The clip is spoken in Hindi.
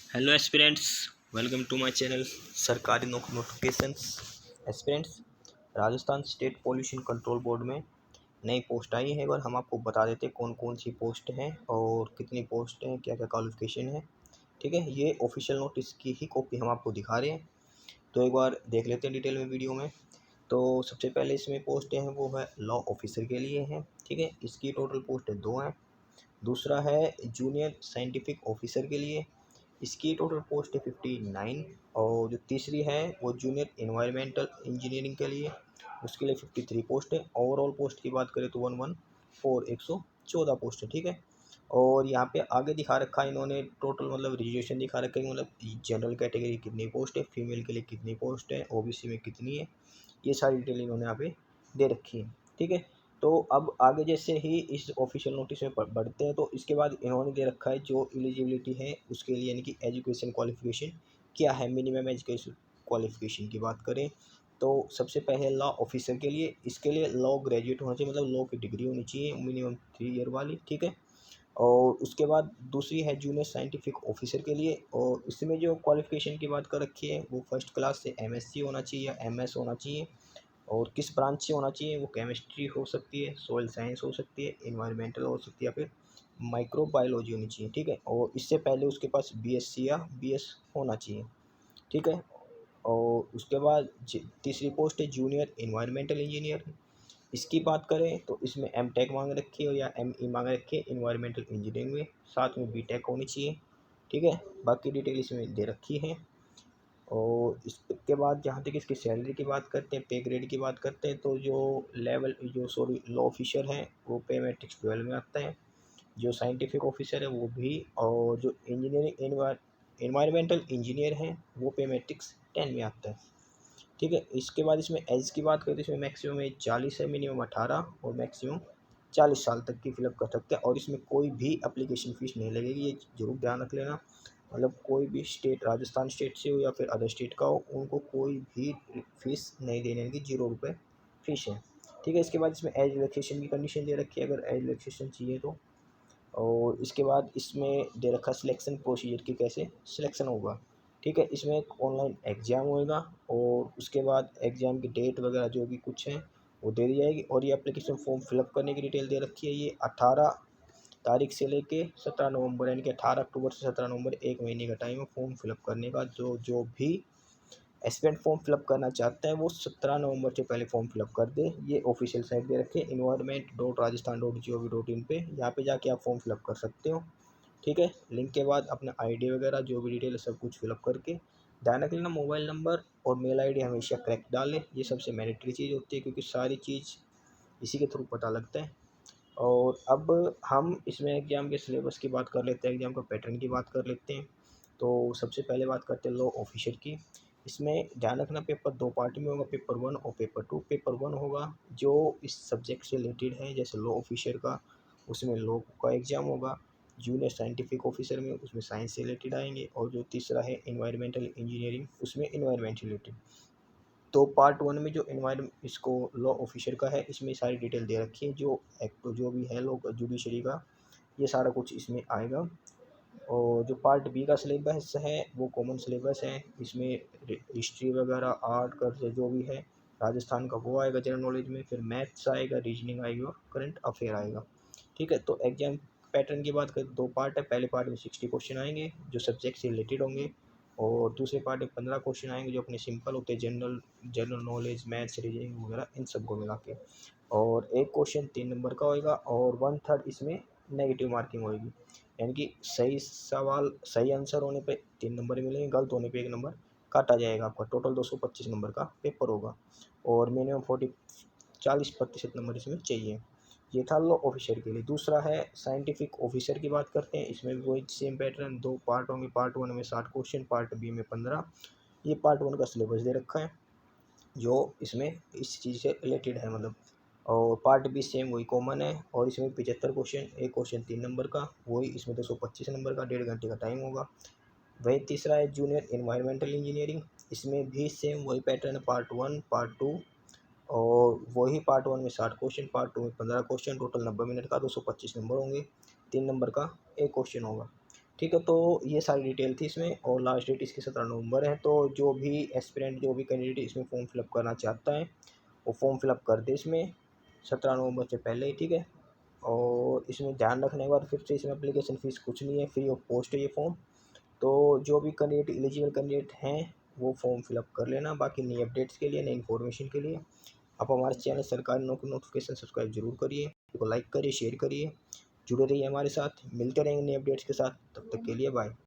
Hello aspirants, welcome to my channel Sarkari Naukri notifications. Aspirants, Rajasthan state pollution control board में नई पोस्ट आई है और हम आपको बता देते हैं कौन कौन सी पोस्ट हैं और कितनी पोस्ट हैं, क्या क्या क्वालिफिकेशन है। ठीक है, ये ऑफिशियल नोटिस की ही कॉपी हम आपको दिखा रहे हैं, तो एक बार देख लेते हैं डिटेल में वीडियो में। तो सबसे पहले इसमें पोस्टें हैं वो है लॉ ऑफिसर के लिए हैं। ठीक है, इसकी टोटल पोस्ट दो हैं। दूसरा है जूनियर साइंटिफिक ऑफिसर के लिए, इसकी टोटल पोस्ट है 59। और जो तीसरी है वो जूनियर इन्वायरमेंटल इंजीनियरिंग के लिए, उसके लिए 53 पोस्ट है। ओवरऑल पोस्ट की बात करें तो 114 पोस्ट है। ठीक है, और यहाँ पे आगे दिखा रखा है इन्होंने टोटल, मतलब रिजर्वेशन दिखा रखा है कि मतलब जनरल कैटेगरी कितनी पोस्ट है, फीमेल के लिए कितनी पोस्ट है, ओबीसी में कितनी है, ये सारी डिटेल इन्होंने यहाँ पे दे रखी है। ठीक है, तो अब आगे जैसे ही इस ऑफिशियल नोटिस में बढ़ते हैं तो इसके बाद इन्होंने दे रखा है जो एलिजिबिलिटी है उसके लिए, यानी कि एजुकेशन क्वालिफिकेशन क्या है। मिनिमम एजुकेशन क्वालिफिकेशन की बात करें तो सबसे पहले लॉ ऑफिसर के लिए, इसके लिए लॉ ग्रेजुएट होना चाहिए, मतलब लॉ की डिग्री होनी चाहिए मिनिमम 3 ईयर वाली। ठीक है, और उसके बाद दूसरी है जूनियर साइंटिफिक ऑफिसर के लिए, और इसमें जो क्वालिफिकेशन की बात कर रखी है वो फर्स्ट क्लास से एमएससी होना चाहिए या एमएस होना चाहिए। और किस ब्रांच से होना चाहिए, वो केमिस्ट्री हो सकती है, सॉइल साइंस हो सकती है, इन्वायरमेंटल हो सकती है, या फिर माइक्रोबायोलॉजी होनी चाहिए। ठीक है, और इससे पहले उसके पास बीएससी या बीएस होना चाहिए। ठीक है, और उसके बाद तीसरी पोस्ट है जूनियर इन्वायरमेंटल इंजीनियर। इसकी बात करें तो इसमें एम टेक मांग रखी है या एम ई मांग रखी है इन्वायरमेंटल इंजीनियरिंग में, साथ में बी टेक होनी चाहिए। ठीक है, बाकी डिटेल इसमें दे रखी है। और इसके बाद जहाँ तक इसकी सैलरी की बात करते हैं, पे ग्रेड की बात करते हैं, तो जो लॉ ऑफिसर हैं वो पे मैट्रिक्स 12 में आता है, जो साइंटिफिक ऑफिसर है वो भी, और जो इन्वायरमेंटल इंजीनियर हैं वो पे मैट्रिक्स 10 में आता है। ठीक है, इसके बाद इसमें एज की बात करें तो इसमें मैक्सिमम एज 40 है, मिनिमम 18, और मैक्सिमम 40 साल तक की फिलअप कर सकते हैं। और इसमें कोई भी एप्लीकेशन फ़ीस नहीं लगेगी, ये ज़रूर ध्यान रख लेना। मतलब कोई भी स्टेट, राजस्थान स्टेट से हो या फिर अदर स्टेट का हो, उनको कोई भी फीस नहीं देने की, 0 रुपये फीस है। ठीक है, इसके बाद इसमें एज रिलैक्सेशन की कंडीशन दे रखी है अगर एज रिलैक्सेशन चाहिए तो। और इसके बाद इसमें दे रखा सिलेक्शन प्रोसीजर की, कैसे सिलेक्शन होगा। ठीक है, इसमें एक ऑनलाइन एग्ज़ाम होएगा और उसके बाद एग्ज़ाम की डेट वगैरह जो भी कुछ है वो दे दी जाएगी। और ये एप्लीकेशन फॉर्म फिलअप करने की डिटेल दे रखी है, ये 18 तारीख से लेके 17 नवंबर, यानी कि 18 अक्टूबर से 17 नवंबर, 1 महीने का टाइम है फॉर्म फिलअप करने का। जो जो भी एस्पिरेंट फॉर्म फिलअप करना चाहता है वो 17 नवंबर से पहले फॉर्म फिलअप कर दे। ये ऑफिशियल साइट दे रखी है environment.rajasthan.gov.in पे, यहाँ पे जाके आप फॉर्म फिलअप कर सकते हो। ठीक है, लिंक के बाद अपना आईडी वगैरह जो भी डिटेल है सब कुछ फिलअप करके, ध्यान रख लेना मोबाइल नंबर और मेल आईडी हमेशा करेक्ट डालें, ये सबसे मैंडेटरी चीज़ होती है क्योंकि सारी चीज़ इसी के थ्रू पता लगता है। और अब हम इसमें एग्ज़ाम के सिलेबस की बात कर लेते हैं, एग्ज़ाम का पैटर्न की बात कर लेते हैं। तो सबसे पहले बात करते हैं लॉ ऑफिसर की। इसमें ध्यान रखना पेपर दो पार्ट में होगा, पेपर 1 और पेपर 2। पेपर 1 होगा जो इस सब्जेक्ट से रिलेटेड है, जैसे लॉ ऑफिसर का, उसमें लॉ का एग्ज़ाम होगा। जूनियर साइंटिफिक ऑफिसर में उसमें साइंस से रिलेटेड आएंगे। और जो तीसरा है इन्वायरमेंटल इंजीनियरिंग, उसमें इन्वायरमेंट रिलेटेड। तो पार्ट 1 में जो इसको लॉ ऑफिसर का है, इसमें सारी डिटेल दे रखी है, जो एक्ट जो भी है लॉ जुडिशरी का, ये सारा कुछ इसमें आएगा। और जो पार्ट बी का सिलेबस है वो कॉमन सिलेबस है, इसमें हिस्ट्री वगैरह, आर्ट, कर्स जो भी है राजस्थान का वो आएगा जनरल नॉलेज में, फिर मैथ्स आएगा, रीजनिंग आएगी और करंट अफेयर आएगा। ठीक है, तो एग्जाम पैटर्न की बात करें, दो पार्ट है। पहले पार्ट में 60 क्वेश्चन आएंगे जो सब्जेक्ट से रिलेटेड होंगे, और दूसरे पार्ट में 15 क्वेश्चन आएंगे जो अपने सिंपल होते हैं, general general knowledge, maths, reasoning वगैरह इन सबको मिला के। और एक क्वेश्चन 3 नंबर का होएगा और 1/3 इसमें नेगेटिव मार्किंग होएगी, यानी कि सही सवाल, सही आंसर होने पे 3 नंबर मिलेंगे, गलत होने पे 1 नंबर काटा जाएगा आपका। टोटल 225 नंबर का पेपर होगा और मिनिमम 40% नंबर इसमें चाहिए। ये था लॉ ऑफिसर के लिए। दूसरा है साइंटिफिक ऑफिसर की बात करते हैं, इसमें भी वही सेम पैटर्न, दो पार्ट होंगे। पार्ट 1 में 60 क्वेश्चन, पार्ट बी में 15। ये पार्ट 1 का सिलेबस दे रखा है जो इसमें इस चीज़ से रिलेटेड है, मतलब। और पार्ट बी सेम वही कॉमन है, और इसमें 75 क्वेश्चन, एक क्वेश्चन 3 नंबर का, वही इसमें 225 नंबर का, 1.5 घंटे का टाइम होगा। वही तीसरा है जूनियर इन्वायरमेंटल इंजीनियरिंग, इसमें भी सेम वही पैटर्न है, पार्ट 1 पार्ट 2, और वही पार्ट 1 में 60 क्वेश्चन, पार्ट 2 में 15 क्वेश्चन, टोटल 90 मिनट का, 225 नंबर होंगे। 3 नंबर का एक क्वेश्चन होगा। ठीक है, तो ये सारी डिटेल थी इसमें और लास्ट डेट इसकी 17 नवंबर है। तो जो भी एस्पिरेंट, जो भी कैंडिडेट इसमें फॉर्म फिलअप करना चाहता है वो फॉर्म फिलअप कर दे इसमें 17 नवंबर से पहले ही, ठीक है। और इसमें ध्यान रखने के बाद फिर से इसमें एप्लीकेशन फ़ीस कुछ नहीं है, फ्री ऑफ कॉस्ट है ये फॉर्म। तो जो भी कैंडिडेट एलिजिबल कैंडिडेट हैं वो फॉर्म फिलअप कर लेना। बाकी नई अपडेट्स के लिए, नई इन्फॉर्मेशन के लिए आप हमारे चैनल सरकारी नौकरी नोटिफिकेशन सब्सक्राइब जरूर करिए, वीडियो को लाइक करिए, शेयर करिए, जुड़े रहिए हमारे साथ। मिलते रहेंगे नए अपडेट्स के साथ, तब तक के लिए बाय।